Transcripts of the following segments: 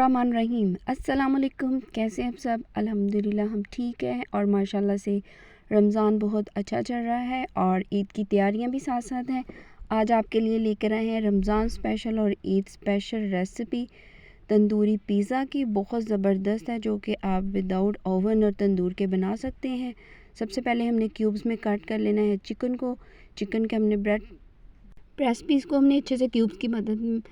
बिस्मिल्लाहिर्रहमानिर्रहीम। अस्सलाम वालेकुम। कैसे हैं आप सब? अल्हम्दुलिल्लाह हम ठीक हैं और माशाल्लाह से रमज़ान बहुत अच्छा चल रहा है और ईद की तैयारियां भी साथ साथ हैं। आज आपके लिए लेकर आए हैं रमज़ान स्पेशल और Eid special recipe tandoori pizza की। बहुत ज़बरदस्त है, जो कि आप विदाउट ओवन और तंदूर के बना सकते हैं। सबसे पहले हमने क्यूब्स में कट कर लेना है चिकन को। चिकन के हमने ब्रेड प्रेस पीस को हमने अच्छे से क्यूब्स की मदद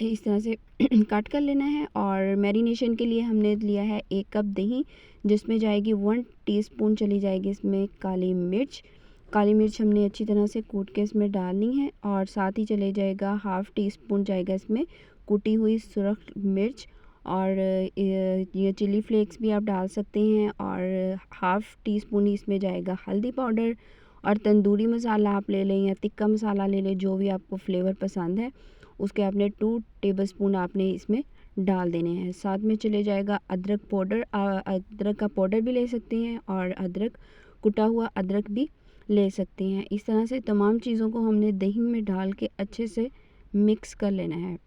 इस तरह से कट कर लेना है। और मैरिनेशन के लिए हमने लिया है 1 कप दही, जिसमें जाएगी 1 टीस्पून चली जाएगी इसमें काली मिर्च। काली मिर्च हमने अच्छी तरह से कूट के इसमें डालनी है और साथ ही चले जाएगा 1/2 टीस्पून जाएगा इसमें कुटी हुई सुरख मिर्च। और ये चिली फ्लेक्स भी आप डाल सकते हैं और 1/2 टीस्पून इसमें जाएगा हल्दी पाउडर। और तंदूरी मसाला आप ले लें या तिक्का मसाला ले लें, जो भी आपको फ्लेवर पसंद है उसके आपने 2 टेबलस्पून आपने इसमें डाल देने हैं। साथ में चले जाएगा अदरक पाउडर। अदरक का पाउडर भी ले सकते हैं और अदरक कुटा हुआ अदरक भी ले सकते हैं। इस तरह से तमाम चीज़ों को हमने दही में डाल के अच्छे से मिक्स कर लेना है।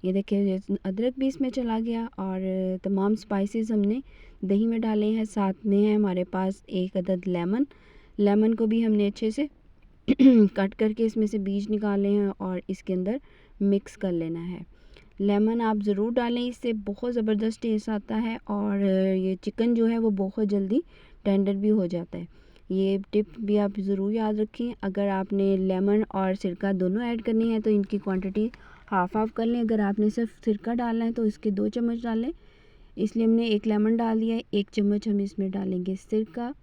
ये देखिए अदरक भी इसमें चला गया और तमाम स्पाइसेस हमने दही में डाले हैं। साथ में है हमारे पास 1 अदद लेमन को भी हमने अच्छे से कट करके इसमें से बीज निकाले हैं और इसके अंदर मिक्स कर लेना है। लेमन आप ज़रूर डालें, इससे बहुत ज़बरदस्त टेस्ट आता है और ये चिकन जो है वो बहुत जल्दी टेंडर भी हो जाता है। ये टिप भी आप ज़रूर याद रखें। अगर आपने लेमन और सिरका दोनों ऐड करनी है तो इनकी क्वांटिटी हाफ़ कर लें। अगर आपने सिर्फ सिरका डालना है तो इसके 2 चम्मच डालें। इसलिए हमने 1 लेमन डाल दिया है। 1 चम्मच हम इसमें डालेंगे सिरका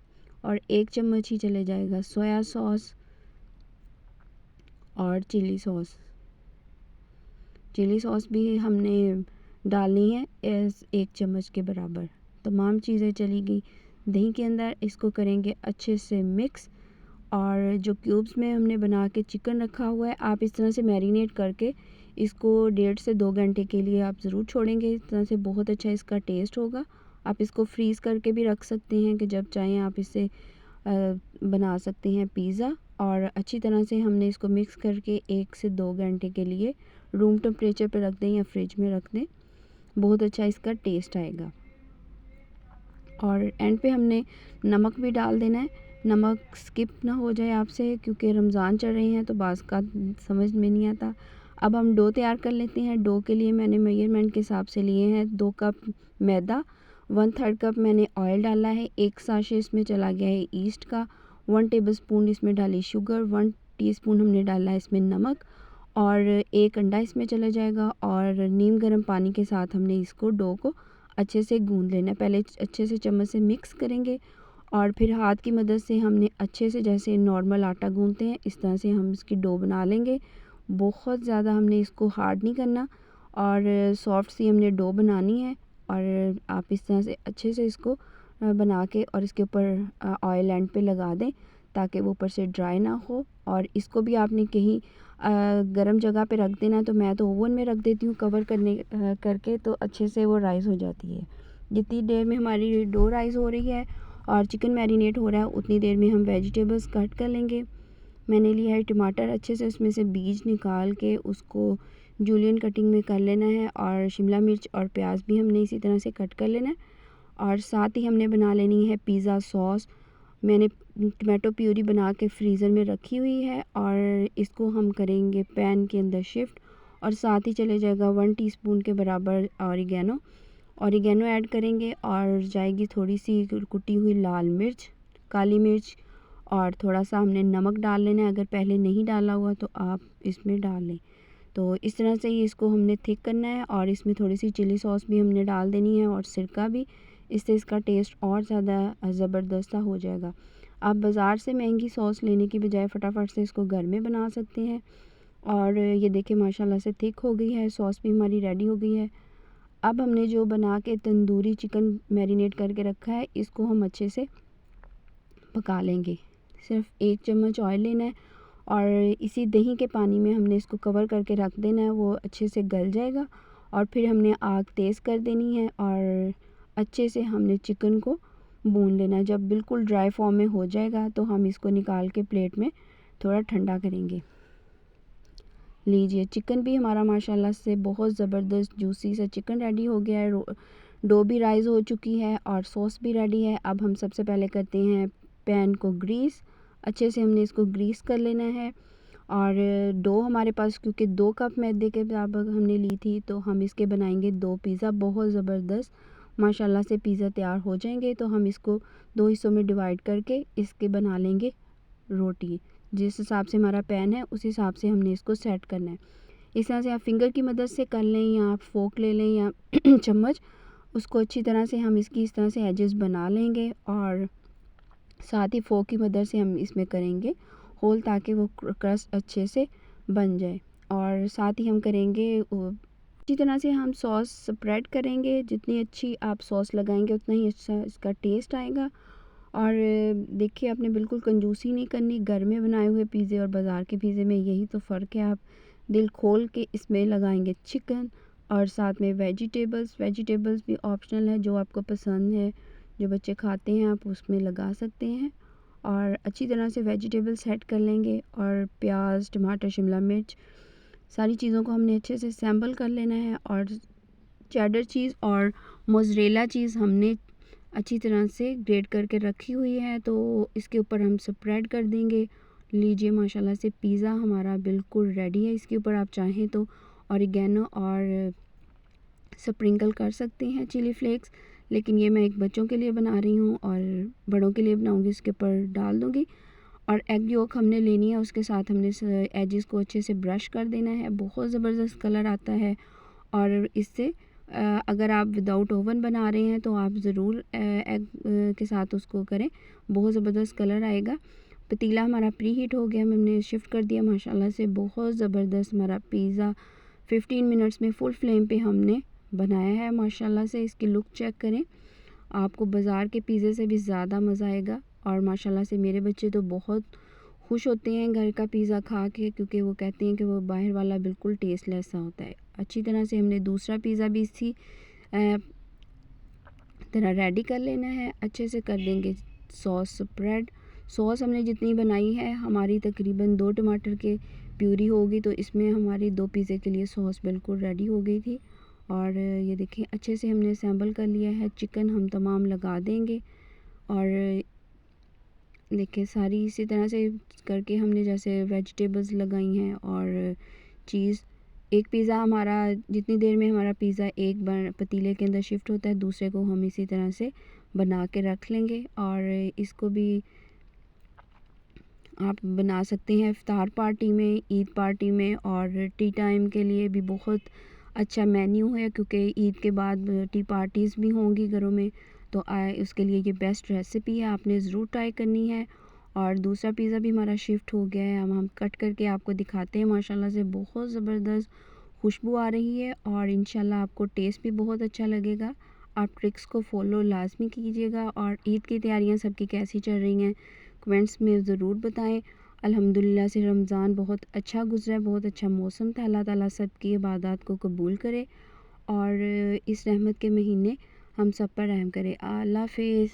और 1 चम्मच ही चले जाएगा सोया सॉस और चिली सॉस भी हमने डालनी है 1 चम्मच के बराबर। तमाम चीज़ें चली गई दही के अंदर। इसको करेंगे अच्छे से मिक्स। और जो क्यूब्स में हमने बना के चिकन रखा हुआ है, आप इस तरह से मैरिनेट करके इसको 1.5 से 2 घंटे के लिए आप ज़रूर छोड़ेंगे। इस तरह से बहुत अच्छा इसका टेस्ट होगा। आप इसको फ्रीज़ करके भी रख सकते हैं कि जब चाहें आप इसे बना सकते हैं पिज़्ज़ा। और अच्छी तरह से हमने इसको मिक्स करके 1 से 2 घंटे के लिए रूम टेम्परेचर पे रख दें या फ्रिज में रख दें। बहुत अच्छा इसका टेस्ट आएगा। और एंड पे हमने नमक भी डाल देना है। नमक स्किप ना हो जाए आपसे, क्योंकि रमज़ान चल रहे हैं तो बाज़ का समझ में नहीं आता। अब हम डो तैयार कर लेते हैं। डो के लिए मैंने मेजरमेंट के हिसाब से लिए हैं 2 कप मैदा, 1/3 कप मैंने ऑयल डाला है, 1 साशे इसमें चला गया है ईस्ट का, 1 टेबलस्पून इसमें डाली शुगर, 1 टीस्पून हमने डाला है इसमें नमक और 1 अंडा इसमें चला जाएगा। और नीम गर्म पानी के साथ हमने इसको डो को अच्छे से गूंद लेना है। पहले अच्छे से चम्मच से मिक्स करेंगे और फिर हाथ की मदद से हमने अच्छे से, जैसे नॉर्मल आटा गूंदते हैं इस तरह से हम इसकी डो बना लेंगे। बहुत ज़्यादा हमने इसको हार्ड नहीं करना और सॉफ्ट सी हमने डो बनानी है। और आप इस तरह से अच्छे से इसको बना के और इसके ऊपर ऑयल एंड पे लगा दें ताकि वो ऊपर से ड्राई ना हो। और इसको भी आपने कहीं गर्म जगह पे रख देना है, तो मैं तो ओवन में रख देती हूँ कवर करके, तो अच्छे से वो राइस हो जाती है। जितनी देर में हमारी डो राइस हो रही है और चिकन मैरिनेट हो रहा है, उतनी देर में हम वेजिटेबल्स कट कर लेंगे। मैंने लिया है टमाटर, अच्छे से उसमें से बीज निकाल के उसको जूलियन कटिंग में कर लेना है। और शिमला मिर्च और प्याज भी हमने इसी तरह से कट कर लेना है। और साथ ही हमने बना लेनी है पिज़्ज़ा सॉस। मैंने टमाटो प्यूरी बना के फ्रीज़र में रखी हुई है और इसको हम करेंगे पैन के अंदर शिफ्ट। और साथ ही चले जाएगा 1 टीस्पून के बराबर ऑरिगेनो ऐड करेंगे और जाएगी थोड़ी सी कुटी हुई लाल मिर्च, काली मिर्च और थोड़ा सा हमने नमक डाल लेना है। अगर पहले नहीं डाला हुआ तो आप इसमें डाल लें। तो इस तरह से ही इसको हमने थिक करना है और इसमें थोड़ी सी चिली सॉस भी हमने डाल देनी है और सिरका भी। इससे इसका टेस्ट और ज़्यादा ज़बरदस्त हो जाएगा। आप बाज़ार से महंगी सॉस लेने की बजाय फटाफट से इसको घर में बना सकते हैं। और ये देखिए माशाल्लाह से थिक हो गई है, सॉस भी हमारी रेडी हो गई है। अब हमने जो बना के तंदूरी चिकन मैरिनेट करके रखा है, इसको हम अच्छे से पका लेंगे। सिर्फ 1 चम्मच ऑयल लेना है और इसी दही के पानी में हमने इसको कवर करके रख देना है। वो अच्छे से गल जाएगा और फिर हमने आग तेज़ कर देनी है और अच्छे से हमने चिकन को भून लेना है। जब बिल्कुल ड्राई फॉर्म में हो जाएगा तो हम इसको निकाल के प्लेट में थोड़ा ठंडा करेंगे। लीजिए चिकन भी हमारा माशाल्लाह से बहुत ज़बरदस्त जूसी सा चिकन रेडी हो गया है। डो भी राइज़ हो चुकी है और सॉस भी रेडी है। अब हम सबसे पहले करते हैं पैन को ग्रीस। अच्छे से हमने इसको ग्रीस कर लेना है। और डो हमारे पास क्योंकि 2 कप मैदे के बराबर हमने ली थी, तो हम इसके बनाएंगे 2 पिज़्ज़ा। बहुत ज़बरदस्त माशाल्लाह से पिज़्ज़ा तैयार हो जाएंगे। तो हम इसको 2 हिस्सों में डिवाइड करके इसके बना लेंगे रोटी। जिस हिसाब से हमारा पैन है उस हिसाब से हमने इसको सेट करना है। इस तरह से आप फिंगर की मदद से कर लें या आप फोक ले लें या चम्मच, उसको अच्छी तरह से हम इसकी इस तरह से एजेस बना लेंगे और साथ ही फोक की मदद से हम इसमें करेंगे होल ताकि वो क्रस्ट अच्छे से बन जाए। और साथ ही हम करेंगे अच्छी तरह से हम सॉस स्प्रेड करेंगे। जितनी अच्छी आप सॉस लगाएंगे उतना ही अच्छा इसका टेस्ट आएगा। और देखिए आपने बिल्कुल कंजूसी नहीं करनी। घर में बनाए हुए पिज़्ज़े और बाज़ार के पिज़्ज़े में यही तो फ़र्क है। आप दिल खोल के इसमें लगाएंगे चिकन और साथ में वेजिटेबल्स भी ऑप्शनल है, जो आपको पसंद है, जो बच्चे खाते हैं आप उसमें लगा सकते हैं। और अच्छी तरह से वेजिटेबल सेट कर लेंगे और प्याज, टमाटर, शिमला मिर्च सारी चीज़ों को हमने अच्छे से सैम्बल कर लेना है। और चेडर चीज़ और मोज़रेला चीज़ हमने अच्छी तरह से ग्रेट करके रखी हुई है, तो इसके ऊपर हम स्प्रेड कर देंगे। लीजिए माशाल्लाह से पिज़्ज़ा हमारा बिल्कुल रेडी है। इसके ऊपर आप चाहें तो ऑरिगेनो और स्प्रिंकल कर सकते हैं चिली फ्लेक्स, लेकिन ये मैं एक बच्चों के लिए बना रही हूँ और बड़ों के लिए बनाऊँगी इसके ऊपर डाल दूँगी। और एग योक हमने लेनी है, उसके साथ हमने एजेस को अच्छे से ब्रश कर देना है। बहुत ज़बरदस्त कलर आता है। और इससे अगर आप विदाउट ओवन बना रहे हैं तो आप ज़रूर एग के साथ उसको करें, बहुत ज़बरदस्त कलर आएगा। पतीला हमारा प्री हीट हो गया, हमने शिफ्ट कर दिया। माशाल्लाह से बहुत ज़बरदस्त हमारा पिज़्ज़ा 15 मिनट्स में फुल फ्लेम पे हमने बनाया है। माशाल्लाह से इसकी लुक चेक करें, आपको बाज़ार के पिज़्ज़े से भी ज़्यादा मज़ा आएगा। और माशाल्लाह से मेरे बच्चे तो बहुत खुश होते हैं घर का पिज़्ज़ा खा के, क्योंकि वो कहते हैं कि वो बाहर वाला बिल्कुल टेस्टलेस सा होता है। अच्छी तरह से हमने दूसरा पिज़्ज़ा भी इसी तरह रेडी कर लेना है। अच्छे से कर देंगे सॉस स्प्रेड। सॉस हमने जितनी बनाई है, हमारी तकरीबन 2 टमाटर के प्यूरी होगी, तो इसमें हमारी 2 पिज़्ज़े के लिए सॉस बिल्कुल रेडी हो गई थी। और ये देखिए अच्छे से हमने सैम्बल कर लिया है। चिकन हम तमाम लगा देंगे और देखिए सारी इसी तरह से करके हमने जैसे वेजिटेबल्स लगाई हैं और चीज़। एक पिज़्ज़ा हमारा जितनी देर में हमारा पिज़्ज़ा एक पतीले के अंदर शिफ्ट होता है, दूसरे को हम इसी तरह से बना के रख लेंगे। और इसको भी आप बना सकते हैं इफ्तार पार्टी में, ईद पार्टी में और टी टाइम के लिए भी बहुत अच्छा मेन्यू है, क्योंकि ईद के बाद टी पार्टीज़ भी होंगी घरों में, तो उसके लिए ये बेस्ट रेसिपी है, आपने ज़रूर ट्राई करनी है। और दूसरा पिज़्ज़ा भी हमारा शिफ्ट हो गया है, अब हम कट करके आपको दिखाते हैं। माशाल्लाह से बहुत ज़बरदस्त खुशबू आ रही है और इंशाल्लाह आपको टेस्ट भी बहुत अच्छा लगेगा। आप ट्रिक्स को फॉलो लाजमी कीजिएगा। और ईद की तैयारियां सबकी कैसी चल रही हैं कमेंट्स में ज़रूर बताएं। अल्हम्दुलिल्लाह से रमज़ान बहुत अच्छा गुज़रा है, बहुत अच्छा मौसम था। अल्लाह ताला सबकी इबादत को कबूल करे और इस रहमत के महीने हम सब पर रहम करे। अल्लाह हाफ़िज़।